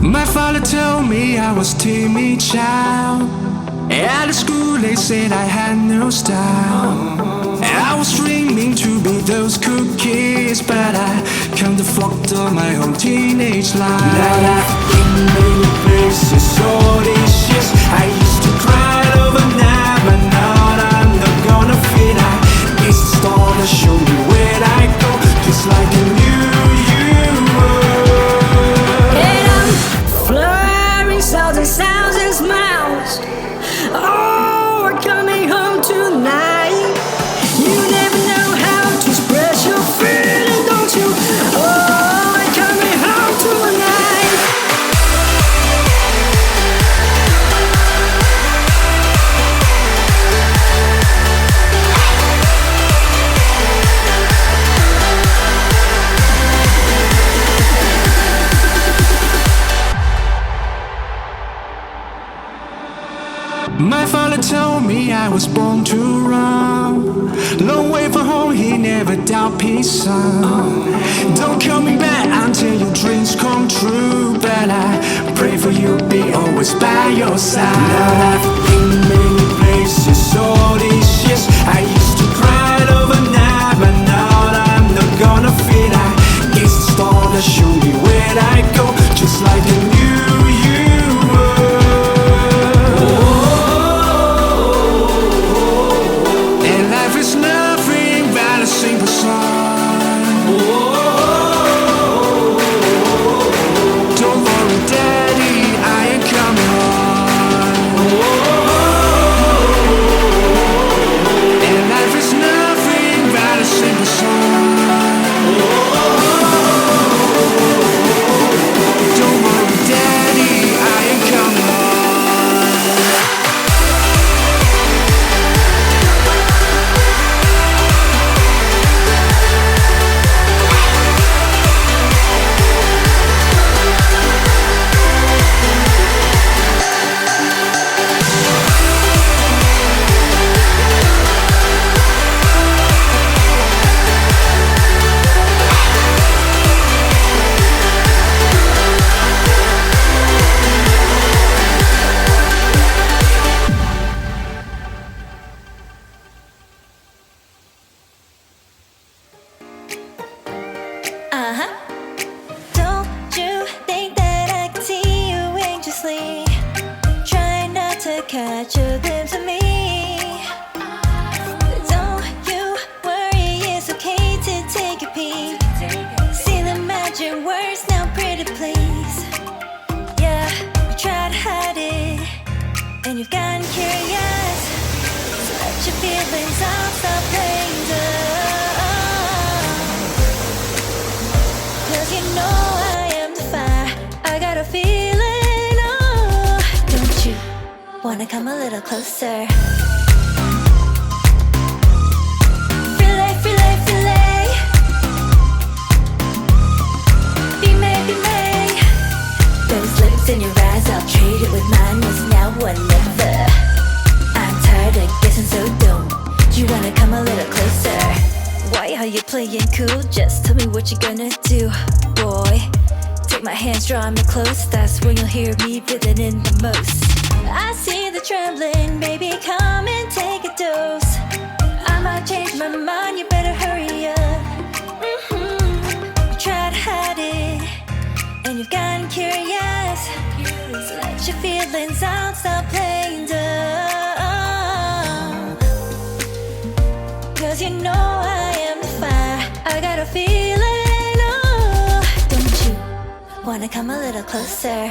My father told me I was timid child. At school they said I had no style. I was dreaming to be those cool kids, but I can't afford my own teenage life. Now I've been many places, all these years I used to cry overnight, but now I'm not gonna fit. It's the star that show me where I go, just like a new you. And I'm flying south and sounds and smiles. Oh, we're coming home tonight. You never know how to express your feeling, don't you? Oh, we're coming home tonight. My father told me I was born to run. Long way from home, he never doubt peace, son. Don't call me back until your dreams come true, but I pray for you, be always by your side. Now I've been many places, all these years I used to cry overnight, but now I'm not gonna fit. It's the star that show me where I go, just like a new you. Simple song. Don't worry, Daddy, I ain't coming home. And life is nothing but a simple song. Don't worry, Daddy, I ain't coming home. Don't you think that I can see you anxiously? Try not to catch a glimpse of me. Don't you worry, it's okay to take a peek. See the magic words now, pretty please. Yeah, you try to hide it, and you've gotten curious. So let your feelings out, stop playing dumb. 'Cause you know I am the fire, I got a feeling, oh. Don't you wanna come a little closer? Filet, filet, filet. Be may, be may. Those lips in your eyes, I'll trade it with mine. It's now or never. I'm tired of guessing, so don't you wanna come a little closer? Why are you playing cool? Just tell me what you're gonna do, boy. Take my hands, draw me close. That's when you'll hear me breathing in the most. I see the trembling, baby, come and take a dose. I might change my mind, you better hurry up. You try to hide it, and you've gotten curious. So let your feelings out, stop playing dumb. 'Cause you know I am the fire, I got a feeling, oh. Don't you wanna come a little closer?